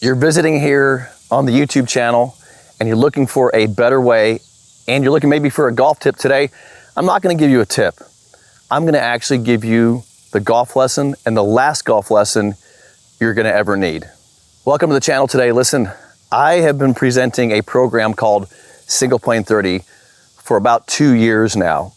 you're visiting here on the YouTube channel and you're looking for a better way and you're looking maybe for a golf tip today, I'm not going to give you a tip. I'm going to actually give you the golf lesson and the last golf lesson you're going to ever need. Welcome to the channel today. Listen, I have been presenting a program called Single Plane 30 for about 2 years now.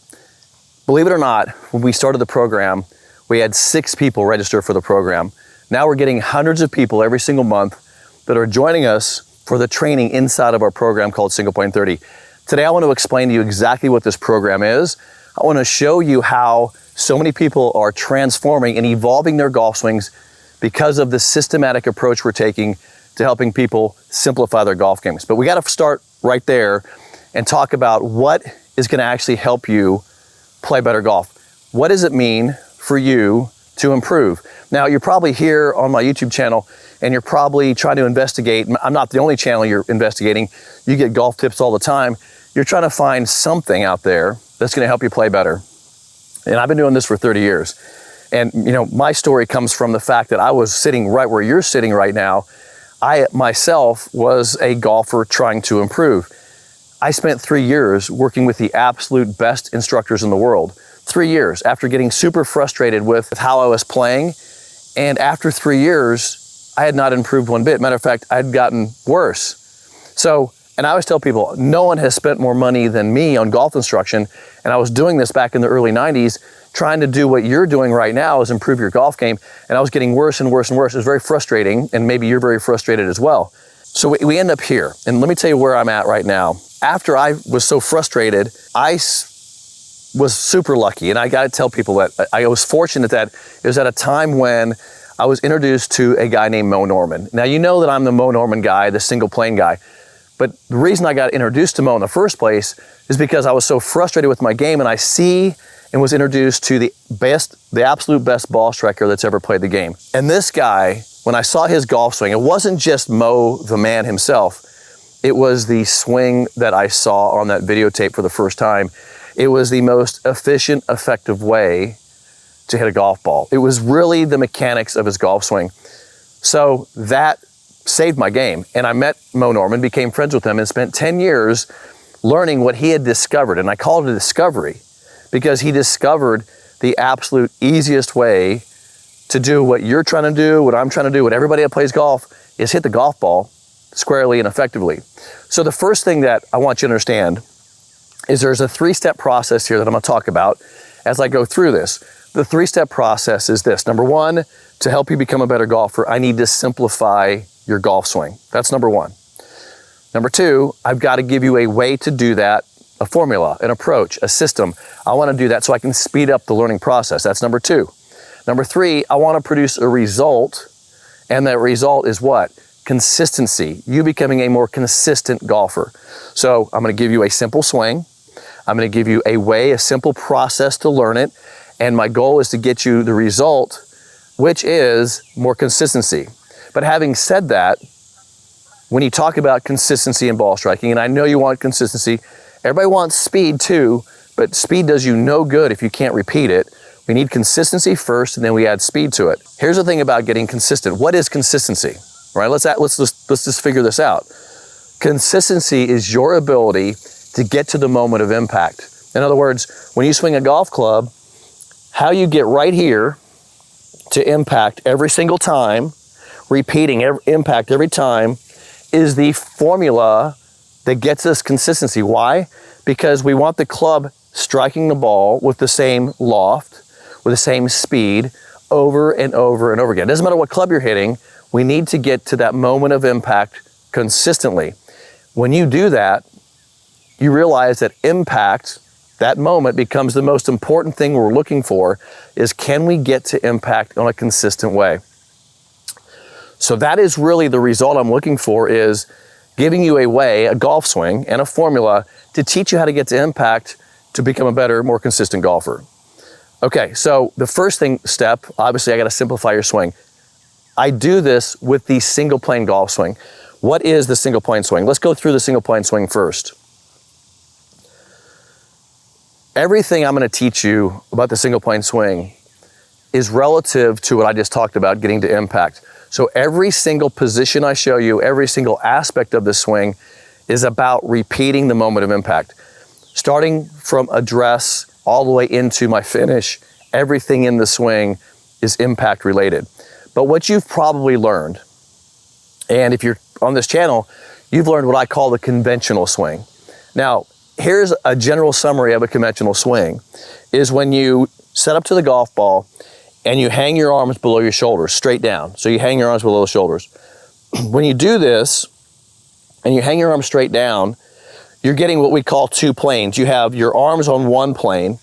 Believe it or not, when we started the program, we had 6 people register for the program. Now we're getting hundreds of people every single month that are joining us for the training inside of our program called Single Plane 30. Today I want to explain to you exactly what this program is. I want to show you how so many people are transforming and evolving their golf swings because of the systematic approach we're taking to helping people simplify their golf games. But we got to start right there and talk about what is going to actually help you play better golf. What does it mean for you to improve? Now, you're probably here on my YouTube channel and you're probably trying to investigate. I'm not the only channel you're investigating. You get golf tips all the time. You're trying to find something out there that's going to help you play better. And I've been doing this for 30 years. And you know, my story comes from the fact that I was sitting right where you're sitting right now. I myself was a golfer trying to improve. I spent 3 years working with the absolute best instructors in the world. 3 years after getting super frustrated with how I was playing. And after 3 years, I had not improved one bit. Matter of fact, I'd gotten worse. So, and I always tell people, no one has spent more money than me on golf instruction. And I was doing this back in the early 90s, trying to do what you're doing right now is improve your golf game. And I was getting worse and worse and worse. It was very frustrating. And maybe you're very frustrated as well. So we end up here. And let me tell you where I'm at right now. After I was so frustrated, I was super lucky. And I got to tell people that I was fortunate that it was at a time when I was introduced to a guy named Mo Norman. Now, you know that I'm the Mo Norman guy, the single plane guy. But the reason I got introduced to Mo in the first place is because I was so frustrated with my game, and I see and was introduced to the absolute best ball striker that's ever played the game. And this guy, when I saw his golf swing, it wasn't just Mo the man himself. It was the swing that I saw on that videotape for the first time. It was the most efficient, effective way to hit a golf ball. It was really the mechanics of his golf swing. So that saved my game. And I met Mo Norman, became friends with him, and spent 10 years learning what he had discovered. And I call it a discovery because he discovered the absolute easiest way to do what you're trying to do, what I'm trying to do, what everybody that plays golf is hit the golf ball squarely and effectively. So the first thing that I want you to understand is there's a 3-step process here that I'm going to talk about as I go through this. The 3-step process is this. Number 1, to help you become a better golfer, I need to simplify your golf swing. That's number 1. Number 2, I've got to give you a way to do that, a formula, an approach, a system. I want to do that so I can speed up the learning process. That's number 2. Number 3, I want to produce a result, and that result is what? Consistency. You becoming a more consistent golfer. So I'm going to give you a simple swing. I'm going to give you a way, a simple process to learn it. And my goal is to get you the result, which is more consistency. But having said that, when you talk about consistency in ball striking, and I know you want consistency, everybody wants speed too, but speed does you no good if you can't repeat it. We need consistency first, and then we add speed to it. Here's the thing about getting consistent. What is consistency? Right? Let's just figure this out. Consistency is your ability to get to the moment of impact. In other words, when you swing a golf club, how you get right here to impact every single time, repeating impact every time, is the formula that gets us consistency. Why? Because we want the club striking the ball with the same loft, with the same speed, over and over and over again. It doesn't matter what club you're hitting, we need to get to that moment of impact consistently. When you do that, you realize that impact, that moment, becomes the most important thing we're looking for, is can we get to impact on a consistent way? So that is really the result I'm looking for, is giving you a way, a golf swing, and a formula to teach you how to get to impact to become a better, more consistent golfer. Okay, so the first step, obviously I got to simplify your swing. I do this with the single plane golf swing. What is the single plane swing? Let's go through the single plane swing first. Everything I'm going to teach you about the single plane swing is relative to what I just talked about, getting to impact. So every single position I show you, every single aspect of the swing is about repeating the moment of impact. Starting from address all the way into my finish, everything in the swing is impact related. But what you've probably learned, and if you're on this channel, you've learned what I call the conventional swing. Now, here's a general summary of a conventional swing, is when you set up to the golf ball and you hang your arms below your shoulders, straight down. So you hang your arms below the shoulders. When you do this, and you hang your arms straight down, you're getting what we call two planes. You have your arms on one plane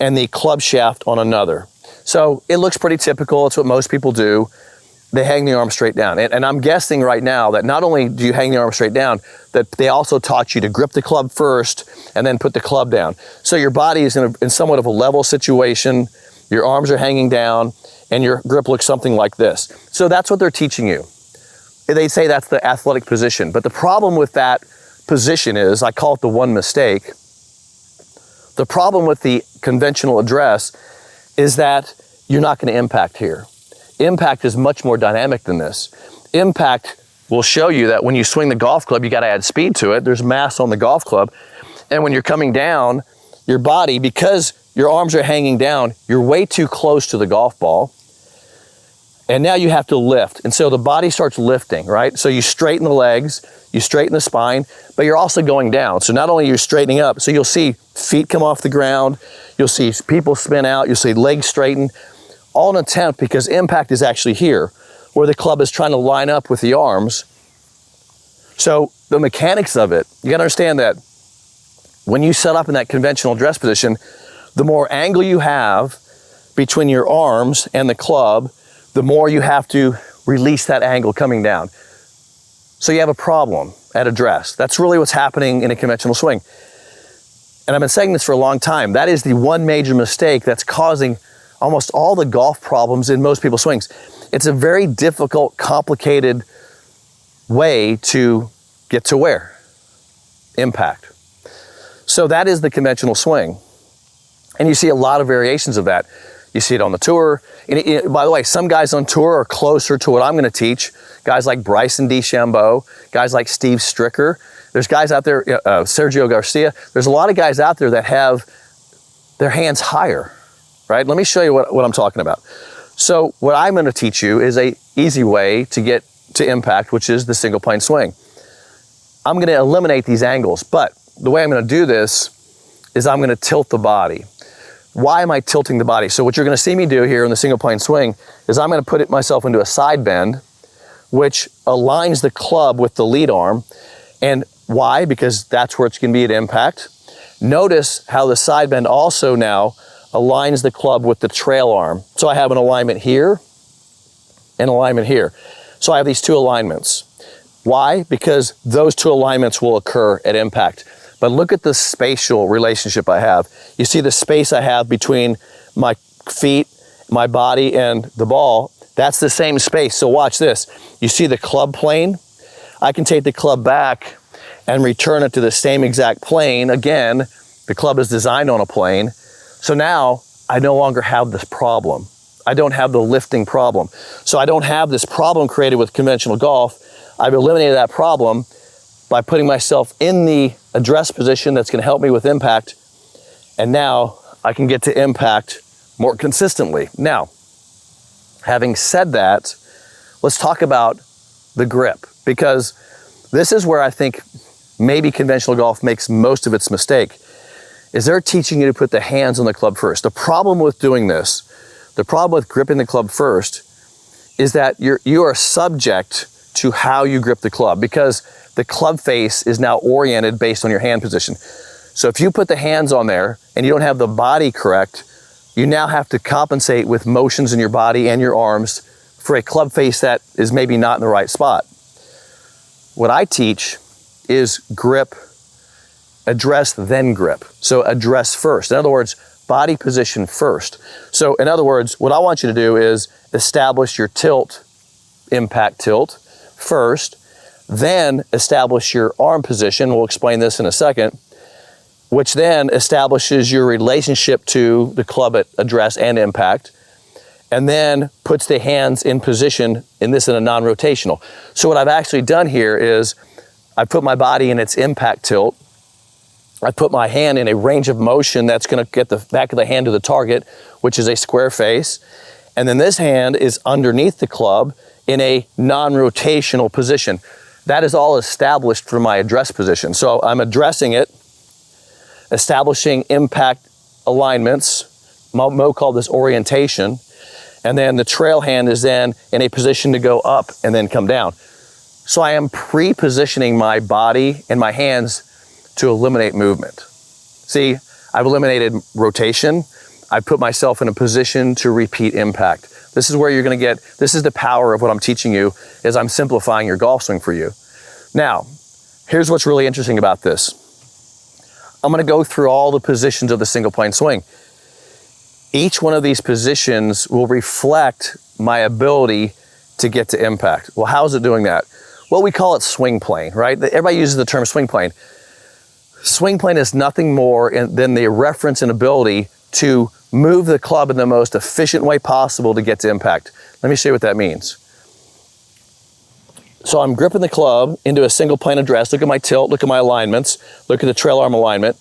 and the club shaft on another. So it looks pretty typical. It's what most people do. They hang the arm straight down. And I'm guessing right now that not only do you hang the arm straight down, that they also taught you to grip the club first and then put the club down. So your body is in somewhat of a level situation, your arms are hanging down, and your grip looks something like this. So that's what they're teaching you. They say that's the athletic position. But the problem with that position is, I call it the one mistake. The problem with the conventional address is that you're not going to impact here. Impact is much more dynamic than this. Impact will show you that when you swing the golf club, you got to add speed to it. There's mass on the golf club. And when you're coming down, your body, because your arms are hanging down, you're way too close to the golf ball. And now you have to lift. And so the body starts lifting, right? So you straighten the legs, you straighten the spine, but you're also going down. So not only are you straightening up, so you'll see feet come off the ground, you'll see people spin out, you'll see legs straighten, all in an attempt, because impact is actually here, where the club is trying to line up with the arms. So the mechanics of it, you gotta understand that when you set up in that conventional address position, the more angle you have between your arms and the club, the more you have to release that angle coming down. So you have a problem at address. That's really what's happening in a conventional swing. And I've been saying this for a long time. That is the one major mistake that's causing almost all the golf problems in most people's swings. It's a very difficult, complicated way to get to where? Impact. So that is the conventional swing. And you see a lot of variations of that. You see it on the tour. And by the way, some guys on tour are closer to what I'm going to teach. Guys like Bryson DeChambeau, guys like Steve Stricker. There's guys out there, Sergio Garcia. There's a lot of guys out there that have their hands higher, right? Let me show you what I'm talking about. So what I'm going to teach you is an easy way to get to impact, which is the single plane swing. I'm going to eliminate these angles, but the way I'm going to do this is I'm going to tilt the body. Why am I tilting the body? So what you're going to see me do here in the single plane swing is I'm going to put myself into a side bend, which aligns the club with the lead arm. And why? Because that's where it's going to be at impact. Notice how the side bend also now aligns the club with the trail arm. So I have an alignment here and alignment here. So I have these two alignments. Why? Because those two alignments will occur at impact. But look at the spatial relationship I have. You see the space I have between my feet, my body, and the ball. That's the same space. So watch this. You see the club plane? I can take the club back and return it to the same exact plane. Again, the club is designed on a plane. So now I no longer have this problem. I don't have the lifting problem. So I don't have this problem created with conventional golf. I've eliminated that problem by putting myself in the address position that's going to help me with impact. And now I can get to impact more consistently. Now, having said that, let's talk about the grip, because this is where I think maybe conventional golf makes most of its mistake, is they're teaching you to put the hands on the club first. The problem with doing this, the problem with gripping the club first, is that you are subject to how you grip the club, because the club face is now oriented based on your hand position. So if you put the hands on there and you don't have the body correct, you now have to compensate with motions in your body and your arms for a club face that is maybe not in the right spot. What I teach is grip, address, then grip. So address first. In other words, body position first. So in other words, what I want you to do is establish your tilt, impact tilt first, then establish your arm position. We'll explain this in a second, which then establishes your relationship to the club at address and impact. and then puts the hands in position in a non-rotational. So what I've actually done here is I put my body in its impact tilt. I put my hand in a range of motion that's going to get the back of the hand to the target, which is a square face. And then this hand is underneath the club in a non-rotational position. That is all established for my address position. So I'm addressing it, establishing impact alignments. Mo called this orientation. And then the trail hand is then in a position to go up and then come down. So I am pre-positioning my body and my hands to eliminate movement. See, I've eliminated rotation. I've put myself in a position to repeat impact. This is where you're gonna get, this is the power of what I'm teaching you, is I'm simplifying your golf swing for you. Now, here's what's really interesting about this. I'm gonna go through all the positions of the single plane swing. Each one of these positions will reflect my ability to get to impact. Well, how is it doing that? Well, we call it swing plane, right? Everybody uses the term swing plane. Swing plane is nothing more than the reference and ability to move the club in the most efficient way possible to get to impact. Let me show you what that means. So I'm gripping the club into a single plane address. Look at my tilt, look at my alignments, look at the trail arm alignment.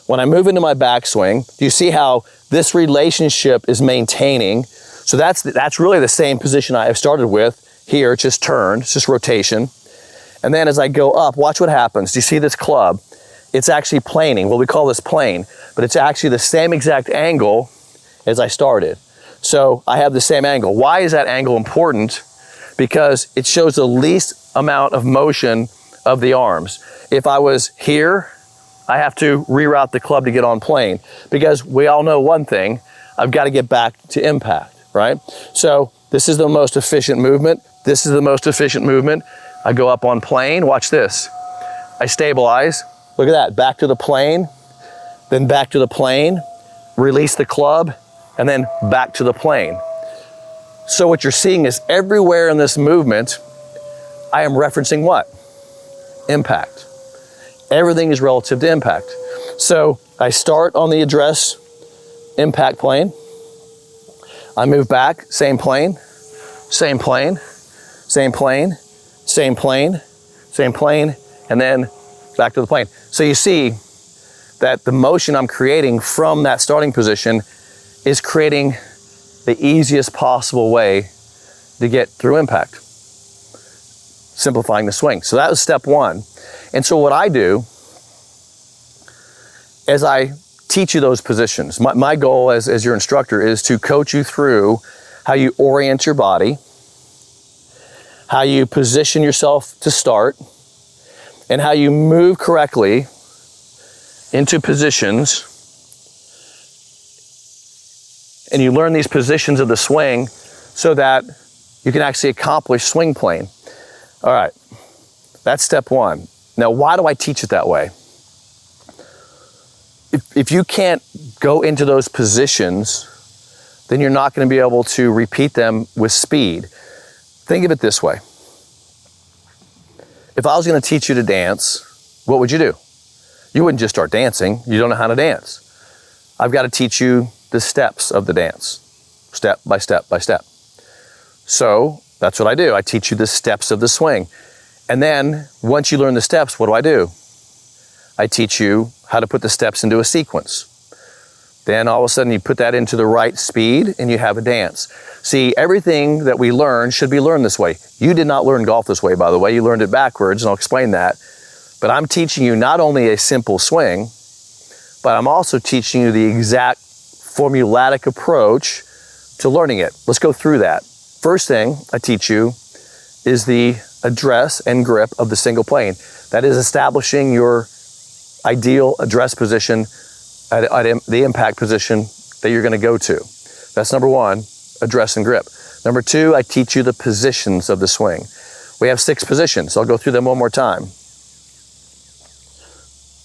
When I move into my backswing, do you see how this relationship is maintaining? So that's really the same position I have started with here. It's just turned, it's just rotation. And then as I go up, watch what happens. Do you see this club? It's actually planing. Well, we call this plane, but it's actually the same exact angle as I started. So I have the same angle. Why is that angle important? Because it shows the least amount of motion of the arms. If I was here, I have to reroute the club to get on plane, because we all know one thing, I've got to get back to impact, right? So this is the most efficient movement. This is the most efficient movement. I go up on plane, watch this. I stabilize. Look at that, back to the plane, then back to the plane, release the club, and then back to the plane. So what you're seeing is everywhere in this movement, I am referencing what? Impact. Everything is relative to impact. So I start on the address impact plane. I move back, same plane, same plane, same plane, same plane, same plane, and then back to the plane. So you see that the motion I'm creating from that starting position is creating the easiest possible way to get through impact, simplifying the swing. So that was step one. And so what I do as I teach you those positions, my goal as your instructor is to coach you through how you orient your body, how you position yourself to start, and how you move correctly into positions. And you learn these positions of the swing so that you can actually accomplish swing plane. All right, that's step one. Now, why do I teach it that way? If you can't go into those positions, then you're not going to be able to repeat them with speed. Think of it this way. If I was going to teach you to dance, what would you do? You wouldn't just start dancing. You don't know how to dance. I've got to teach you the steps of the dance, step by step by step. So that's what I do. I teach you the steps of the swing. And then once you learn the steps, what do? I teach you how to put the steps into a sequence. Then all of a sudden you put that into the right speed and you have a dance. See, everything that we learn should be learned this way. You did not learn golf this way, by the way. You learned it backwards, and I'll explain that. But I'm teaching you not only a simple swing, but I'm also teaching you the exact formulatic approach to learning it. Let's go through that. First thing I teach you is the address and grip of the single plane. That is establishing your ideal address position at the impact position that you're going to go to. That's number one, address and grip. Number two, I teach you the positions of the swing. We have 6 positions. I'll go through them one more time.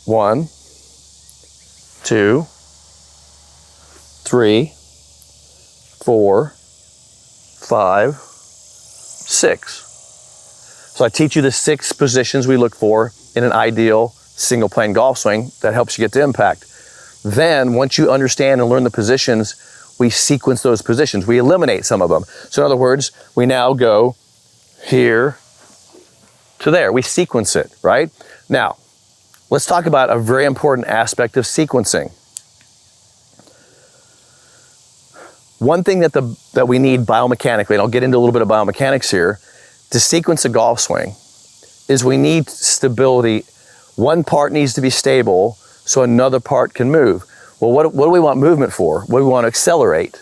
1, 2, 3, 4, 5, 6. So I teach you the 6 positions we look for in an ideal single plane golf swing that helps you get to impact. Then once you understand and learn the positions, we sequence those positions. We eliminate some of them. So in other words, we now go here to there. We sequence it, right? Now, let's talk about a very important aspect of sequencing. One thing that we need biomechanically, and I'll get into a little bit of biomechanics here, to sequence a golf swing is we need stability. One part needs to be stable so another part can move. Well, what do we want movement for? What do we want to accelerate?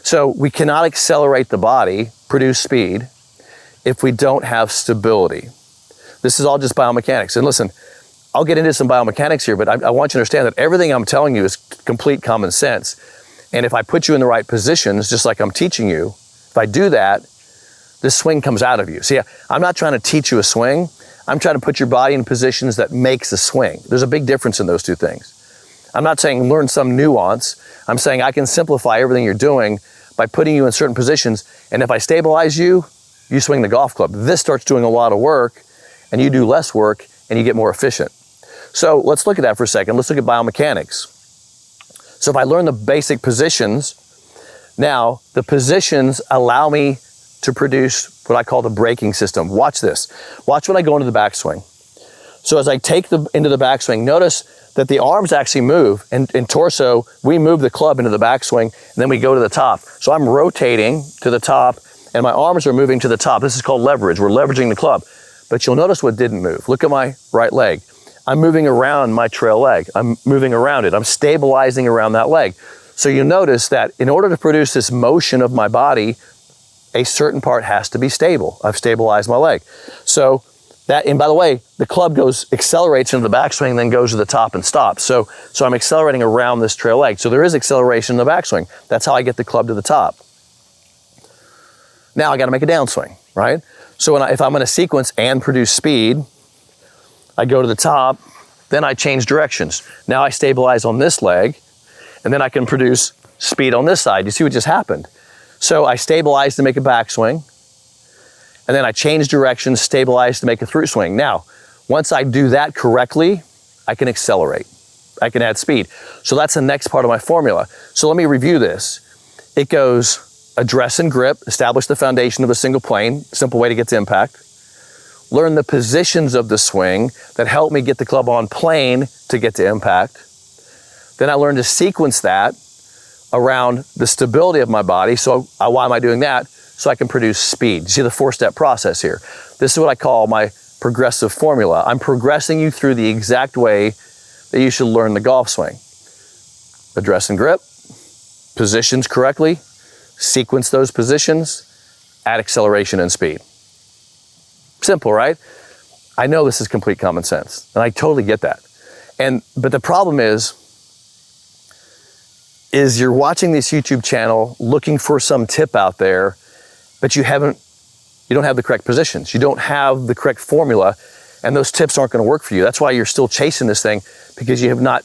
So we cannot accelerate the body, produce speed, if we don't have stability. This is all just biomechanics. And listen, I'll get into some biomechanics here, but I want you to understand that everything I'm telling you is complete common sense. And if I put you in the right positions, just like I'm teaching you, if I do that, this swing comes out of you. See, I'm not trying to teach you a swing. I'm trying to put your body in positions that makes a swing. There's a big difference in those two things. I'm not saying learn some nuance. I'm saying I can simplify everything you're doing by putting you in certain positions. And if I stabilize you, you swing the golf club. This starts doing a lot of work and you do less work and you get more efficient. So let's look at that for a second. Let's look at biomechanics. So if I learn the basic positions, now the positions allow me to produce what I call the braking system. Watch this. Watch when I go into the backswing. So as I take into the backswing, notice that the arms actually move, and in torso, we move the club into the backswing, and then we go to the top. So I'm rotating to the top, and my arms are moving to the top. This is called leverage. We're leveraging the club. But you'll notice what didn't move. Look at my right leg. I'm moving around my trail leg. I'm moving around it. I'm stabilizing around that leg. So you notice that in order to produce this motion of my body, a certain part has to be stable. I've stabilized my leg. So that, and by the way, the club accelerates into the backswing, then goes to the top and stops. So I'm accelerating around this trail leg. So there is acceleration in the backswing. That's how I get the club to the top. Now I got to make a downswing, right? So if I'm going to sequence and produce speed, I go to the top, then I change directions. Now I stabilize on this leg, and then I can produce speed on this side. You see what just happened? So I stabilize to make a backswing, and then I change directions, stabilize to make a through swing. Now, once I do that correctly, I can accelerate. I can add speed. So that's the next part of my formula. So let me review this. It goes address and grip, establish the foundation of a single plane, simple way to get to impact. Learn the positions of the swing that help me get the club on plane to get to impact. Then I learn to sequence that around the stability of my body. So why am I doing that? So I can produce speed. You see the 4-step process here. This is what I call my progressive formula. I'm progressing you through the exact way that you should learn the golf swing. Address and grip, positions correctly, sequence those positions, add acceleration and speed. Simple, right? I know this is complete common sense, and I totally get that. But the problem is you're watching this YouTube channel looking for some tip out there, but you don't have the correct positions. You don't have the correct formula, and those tips aren't going to work for you. That's why you're still chasing this thing, because you have not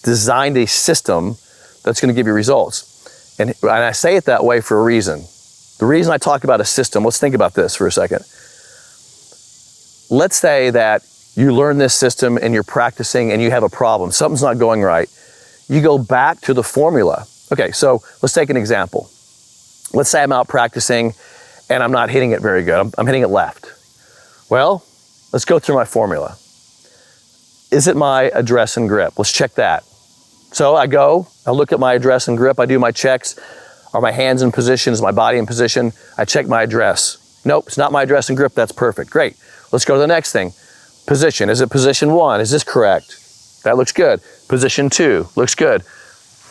designed a system that's going to give you results. And I say it that way for a reason. The reason I talk about a system, let's think about this for a second. Let's say that you learn this system and you're practicing and you have a problem. Something's not going right. You go back to the formula. Okay, so let's take an example. Let's say I'm out practicing and I'm not hitting it very good. I'm hitting it left. Well, let's go through my formula. Is it my address and grip? Let's check that. So I look at my address and grip. I do my checks. Are my hands in position? Is my body in position? I check my address. Nope, it's not my address and grip. That's perfect. Great. Let's go to the next thing. Position. Is it position 1? Is this correct? That looks good. Position 2 looks good.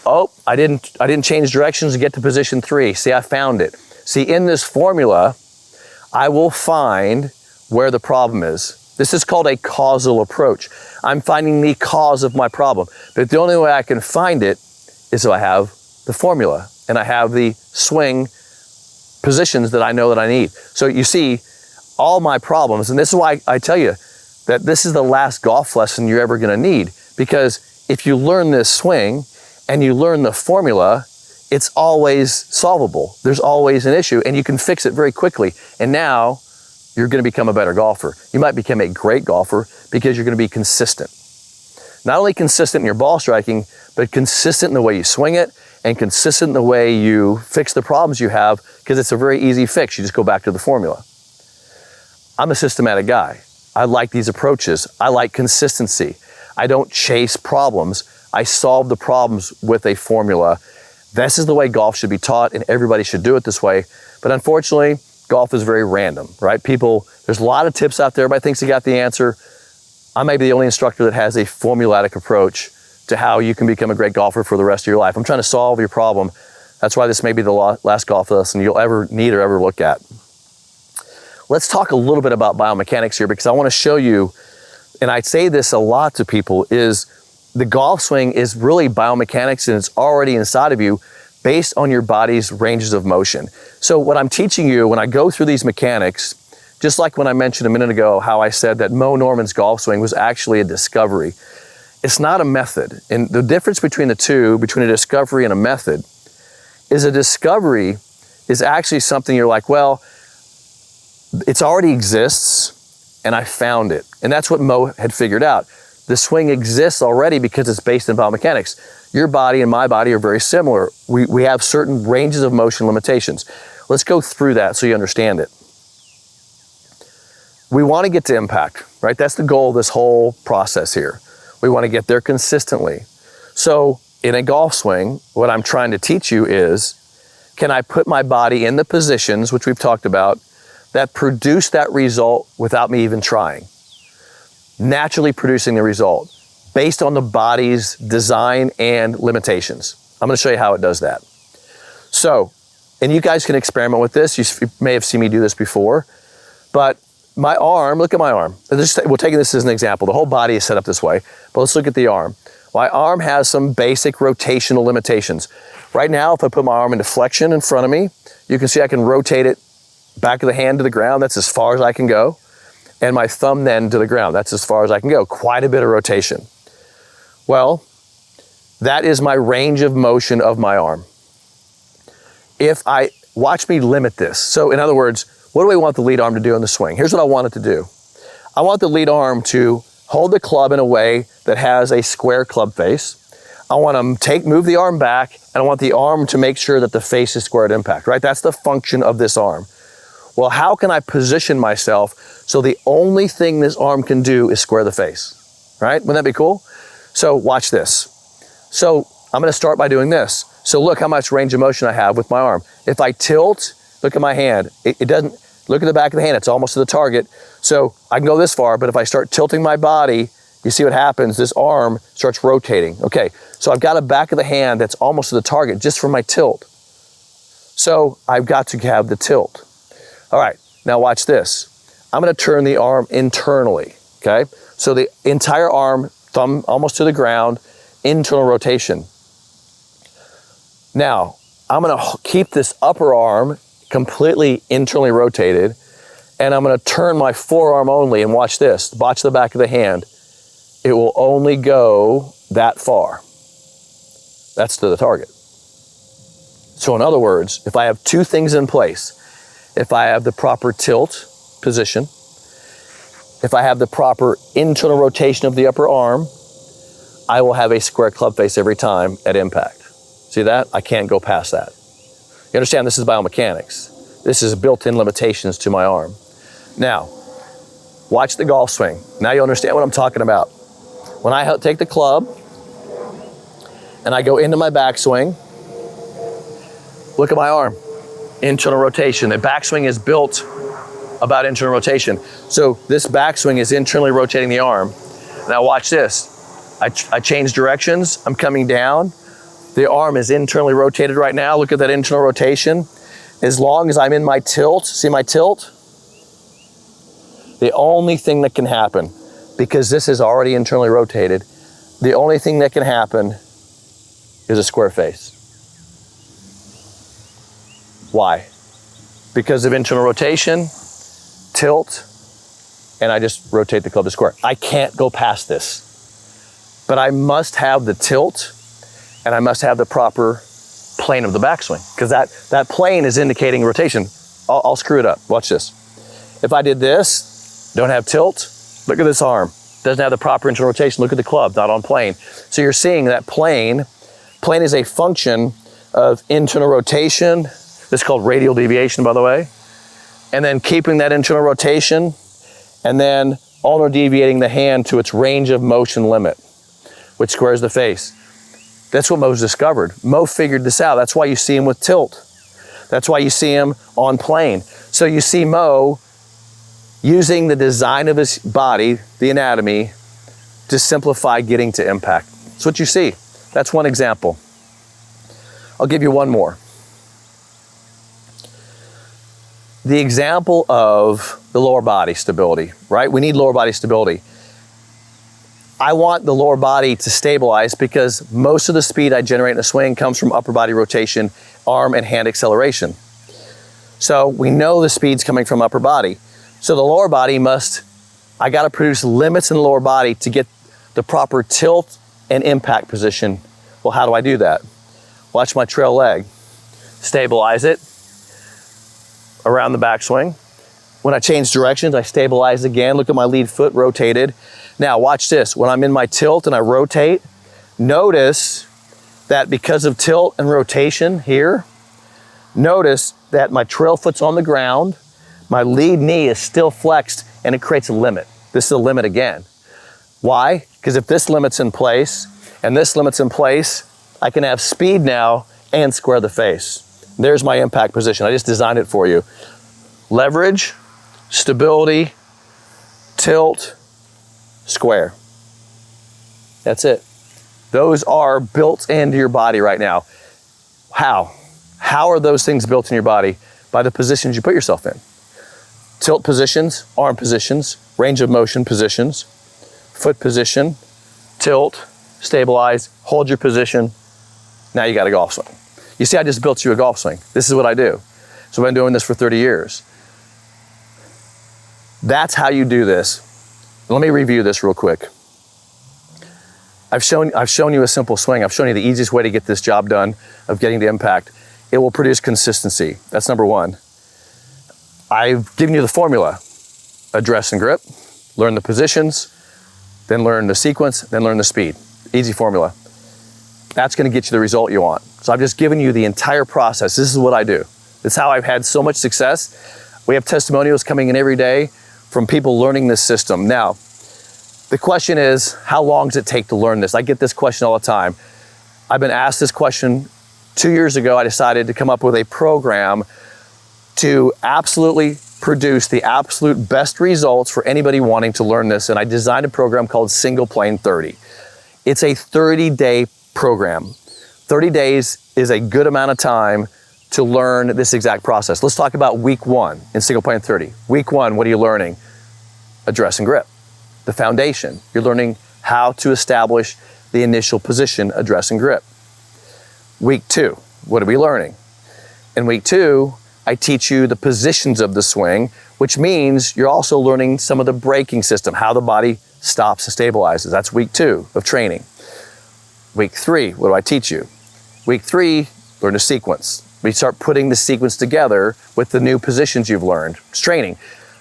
Oh, I didn't change directions to get to position 3. See, I found it. See, in this formula, I will find where the problem is. This is called a causal approach. I'm finding the cause of my problem. But the only way I can find it is if I have the formula and I have the swing positions that I know that I need. So you see, all my problems, and this is why I tell you that this is the last golf lesson you're ever going to need, because if you learn this swing and you learn the formula, it's always solvable. There's always an issue, and you can fix it very quickly. And now you're going to become a better golfer. You might become a great golfer because you're going to be consistent. Not only consistent in your ball striking, but consistent in the way you swing it and consistent in the way you fix the problems you have, because it's a very easy fix. You just go back to the formula. I'm a systematic guy. I like these approaches. I like consistency. I don't chase problems. I solve the problems with a formula. This is the way golf should be taught, and everybody should do it this way. But unfortunately, golf is very random, right? There's a lot of tips out there. Everybody thinks they got the answer. I may be the only instructor that has a formulatic approach to how you can become a great golfer for the rest of your life. I'm trying to solve your problem. That's why this may be the last golf lesson you'll ever need or ever look at. Let's talk a little bit about biomechanics here, because I want to show you, and I say this a lot to people, is the golf swing is really biomechanics, and it's already inside of you based on your body's ranges of motion. So what I'm teaching you when I go through these mechanics, just like when I mentioned a minute ago how I said that Mo Norman's golf swing was actually a discovery. It's not a method. And the difference between the two, between a discovery and a method, is a discovery is actually something you're like, well, it already exists and I found it. And that's what Mo had figured out. The swing exists already because it's based in biomechanics. Your body and my body are very similar. We have certain ranges of motion limitations. Let's go through that so you understand it. We want to get to impact, right? That's the goal of this whole process here. We want to get there consistently. So in a golf swing, what I'm trying to teach you is, can I put my body in the positions, which we've talked about, that produce that result without me even trying? Naturally producing the result based on the body's design and limitations. I'm going to show you how it does that. So, and you guys can experiment with this. You may have seen me do this before, but my arm, look at my arm. We're taking this as an example. The whole body is set up this way, but let's look at the arm. My arm has some basic rotational limitations. Right now, if I put my arm into flexion in front of me, you can see I can rotate it back of the hand to the ground. That's as far as I can go. And my thumb then to the ground. That's as far as I can go. Quite a bit of rotation. Well, that is my range of motion of my arm. Watch me limit this. So in other words, what do I want the lead arm to do in the swing? Here's what I want it to do. I want the lead arm to hold the club in a way that has a square club face. I want to move the arm back, and I want the arm to make sure that the face is square at impact, right? That's the function of this arm. Well, how can I position myself so the only thing this arm can do is square the face, right? Wouldn't that be cool? So watch this. So I'm going to start by doing this. So look how much range of motion I have with my arm. If I tilt, look at my hand. It doesn't, look at the back of the hand. It's almost to the target. So I can go this far, but if I start tilting my body, you see what happens? This arm starts rotating. Okay, so I've got a back of the hand that's almost to the target just from my tilt. So I've got to have the tilt. All right, now watch this. I'm going to turn the arm internally, okay? So the entire arm, thumb almost to the ground, internal rotation. Now, I'm going to keep this upper arm completely internally rotated, and I'm going to turn my forearm only, and watch this. Watch the back of the hand. It will only go that far. That's to the target. So in other words, if I have two things in place, if I have the proper tilt position, if I have the proper internal rotation of the upper arm, I will have a square club face every time at impact. See that? I can't go past that. You understand this is biomechanics. This is built-in limitations to my arm. Now, watch the golf swing. Now you understand what I'm talking about. When I take the club and I go into my backswing, look at my arm. Internal rotation. The backswing is built about internal rotation. So this backswing is internally rotating the arm. Now watch this. I change directions. I'm coming down. The arm is internally rotated right now. Look at that internal rotation. As long as I'm in my tilt, see my tilt? The only thing that can happen, because this is already internally rotated, the only thing that can happen is a square face. Why? Because of internal rotation, tilt, and I just rotate the club to square. I can't go past this. But I must have the tilt, and I must have the proper plane of the backswing, because that plane is indicating rotation. I'll screw it up. Watch this. If I did this, don't have tilt, look at this arm. Doesn't have the proper internal rotation. Look at the club, not on plane. So you're seeing that plane is a function of internal rotation. This is called radial deviation, by the way. And then keeping that internal rotation, and then ulnar deviating the hand to its range of motion limit, which squares the face. That's what Mo's discovered. Mo figured this out. That's why you see him with tilt. That's why you see him on plane. So you see Mo using the design of his body, the anatomy, to simplify getting to impact. That's what you see. That's one example. I'll give you one more. The example of the lower body stability, right? We need lower body stability. I want the lower body to stabilize because most of the speed I generate in a swing comes from upper body rotation, arm and hand acceleration. So we know the speed's coming from upper body. So the lower body I gotta produce limits in the lower body to get the proper tilt and impact position. Well, how do I do that? Watch my trail leg. Stabilize it around the backswing. When I change directions, I stabilize again. Look at my lead foot rotated. Now watch this. When I'm in my tilt and I rotate, notice that because of tilt and rotation here, notice that my trail foot's on the ground, my lead knee is still flexed, and it creates a limit. This is a limit again. Why? Because if this limit's in place and this limit's in place, I can have speed now and square the face. There's my impact position. I just designed it for you. Leverage, stability, tilt, square. That's it. Those are built into your body right now. How? How are those things built in your body? By the positions you put yourself in. Tilt positions, arm positions, range of motion positions, foot position, tilt, stabilize, hold your position. Now you got a golf swing. You see, I just built you a golf swing. This is what I do. So I've been doing this for 30 years. That's how you do this. Let me review this real quick. I've shown you a simple swing. I've shown you the easiest way to get this job done of getting the impact. It will produce consistency. That's number one. I've given you the formula. Address and grip, learn the positions, then learn the sequence, then learn the speed. Easy formula. That's gonna get you the result you want. So I've just given you the entire process. This is what I do. It's how I've had so much success. We have testimonials coming in every day from people learning this system. Now, the question is, how long does it take to learn this? I get this question all the time. I've been asked this question 2 years ago. I decided to come up with a program to absolutely produce the absolute best results for anybody wanting to learn this. And I designed a program called Single Plane 30. It's a 30-day program. 30 days is a good amount of time to learn this exact process. Let's talk about week 1 in Single Plane 30. Week 1, what are you learning? Address and grip, the foundation. You're learning how to establish the initial position, address and grip. Week 2, what are we learning? In week 2, I teach you the positions of the swing, which means you're also learning some of the braking system, how the body stops and stabilizes. That's week 2 of training. Week 3, what do I teach you? Week 3, learn the sequence. We start putting the sequence together with the new positions you've learned. It's training.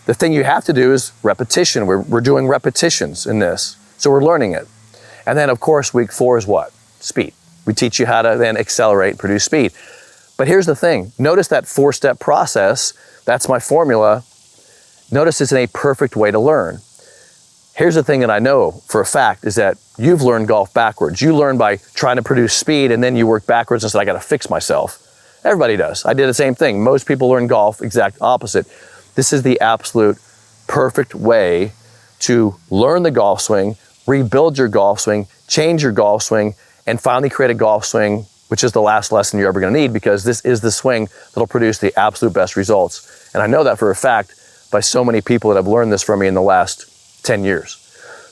The thing you have to do is repetition. We're doing repetitions in this, so we're learning it. And then, of course, week 4 is what? Speed. We teach you how to then accelerate, produce speed. But here's the thing. Notice that 4-step process. That's my formula. Notice it's in a perfect way to learn. Here's the thing that I know for a fact is that you've learned golf backwards. You learn by trying to produce speed, and then you work backwards and said, I got to fix myself. Everybody does. I did the same thing. Most people learn golf exact opposite. This is the absolute perfect way to learn the golf swing, rebuild your golf swing, change your golf swing, and finally create a golf swing, which is the last lesson you're ever going to need, because this is the swing that'll produce the absolute best results. And I know that for a fact by so many people that have learned this from me in the last 10 years.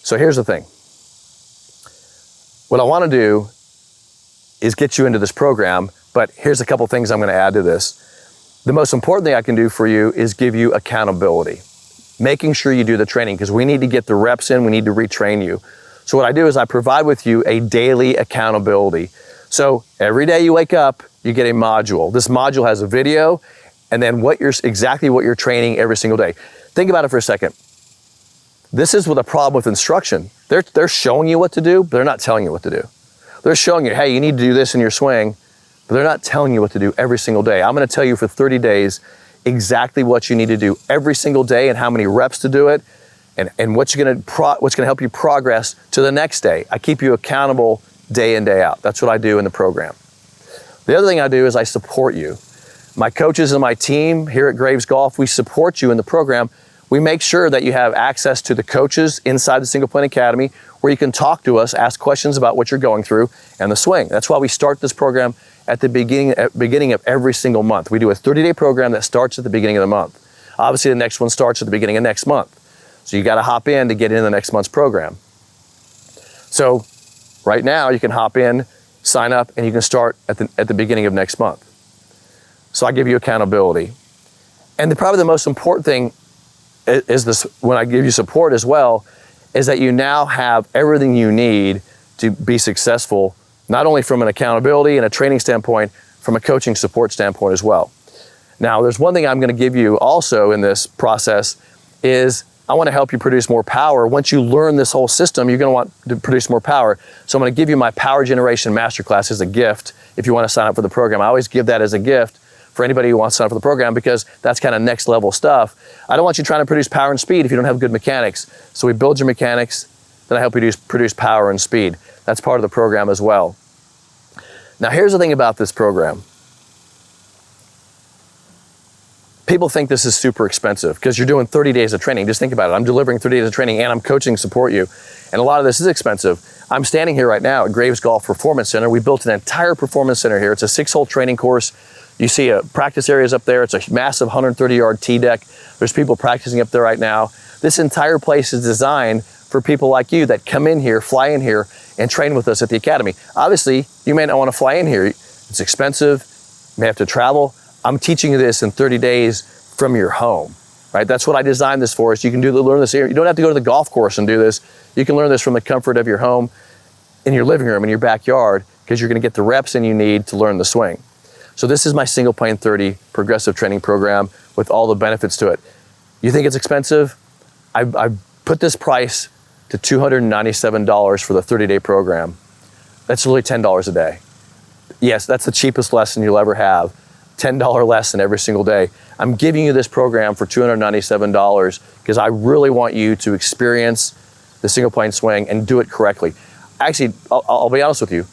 So here's the thing. What I want to do is get you into this program, but here's a couple things I'm going to add to this. The most important thing I can do for you is give you accountability, making sure you do the training, because we need to get the reps in, we need to retrain you. So what I do is I provide with you a daily accountability. So every day you wake up, you get a module. This module has a video, and then exactly what you're training every single day. Think about it for a second. This is with a problem with instruction. They're showing you what to do, but they're not telling you what to do. They're showing you, hey, you need to do this in your swing, but they're not telling you what to do every single day. I'm gonna tell you for 30 days exactly what you need to do every single day and how many reps to do it, and what's gonna help you progress to the next day. I keep you accountable day in, day out. That's what I do in the program. The other thing I do is I support you. My coaches and my team here at Graves Golf, we support you in the program. We make sure that you have access to the coaches inside the Single Point Academy where you can talk to us, ask questions about what you're going through and the swing. That's why we start this program at the beginning of every single month. We do a 30-day program that starts at the beginning of the month. Obviously, the next one starts at the beginning of next month. So you got to hop in to get into the next month's program. So right now you can hop in, sign up, and you can start at the beginning of next month. So I give you accountability. And probably the most important thing is this, when I give you support as well, is that you now have everything you need to be successful, not only from an accountability and a training standpoint, from a coaching support standpoint as well. Now, there's one thing I'm going to give you also in this process is I want to help you produce more power. Once you learn this whole system, you're going to want to produce more power. So I'm going to give you my Power Generation Masterclass as a gift if you want to sign up for the program. I always give that as a gift for anybody who wants to sign up for the program because that's kind of next level stuff. I don't want you trying to produce power and speed if you don't have good mechanics. So we build your mechanics, then I help you produce power and speed. That's part of the program as well. Now here's the thing about this program. People think this is super expensive because you're doing 30 days of training. Just think about it. I'm delivering 30 days of training and I'm coaching support you. And a lot of this is expensive. I'm standing here right now at Graves Golf Performance Center. We built an entire performance center here. It's a 6-hole training course. You see practice areas up there. It's a massive 130-yard tee deck. There's people practicing up there right now. This entire place is designed for people like you that come in here, fly in here, and train with us at the Academy. Obviously, you may not want to fly in here. It's expensive. You may have to travel. I'm teaching you this in 30 days from your home, right? That's what I designed this for, is you can learn this here. You don't have to go to the golf course and do this. You can learn this from the comfort of your home, in your living room, in your backyard, because you're going to get the reps in you need to learn the swing. So this is my Single Plane 30 progressive training program with all the benefits to it. You think it's expensive? I've put this price to $297 for the 30-day program. That's really $10 a day. Yes, that's the cheapest lesson you'll ever have. $10 lesson every single day. I'm giving you this program for $297 because I really want you to experience the single plane swing and do it correctly. Actually, I'll be honest with you.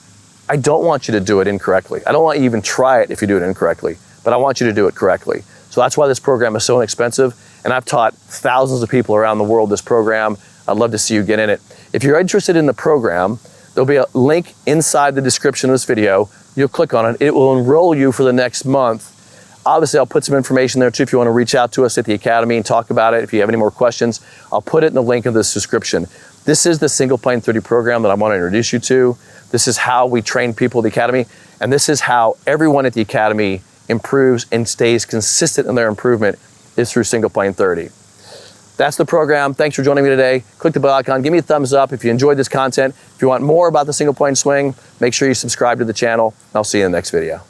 I don't want you to do it incorrectly. I don't want you to even try it if you do it incorrectly, but I want you to do it correctly. So that's why this program is so inexpensive, and I've taught thousands of people around the world this program. I'd love to see you get in it. If you're interested in the program, there'll be a link inside the description of this video. You'll click on it. It will enroll you for the next month. Obviously, I'll put some information there too if you want to reach out to us at the Academy and talk about it. If you have any more questions, I'll put it in the link of this description. This is the Single Plane 30 program that I want to introduce you to. This is how we train people at the Academy, and this is how everyone at the Academy improves and stays consistent in their improvement, is through Single Plane 30. That's the program. Thanks for joining me today. Click the bell icon. Give me a thumbs up if you enjoyed this content. If you want more about the single plane swing, make sure you subscribe to the channel. I'll see you in the next video.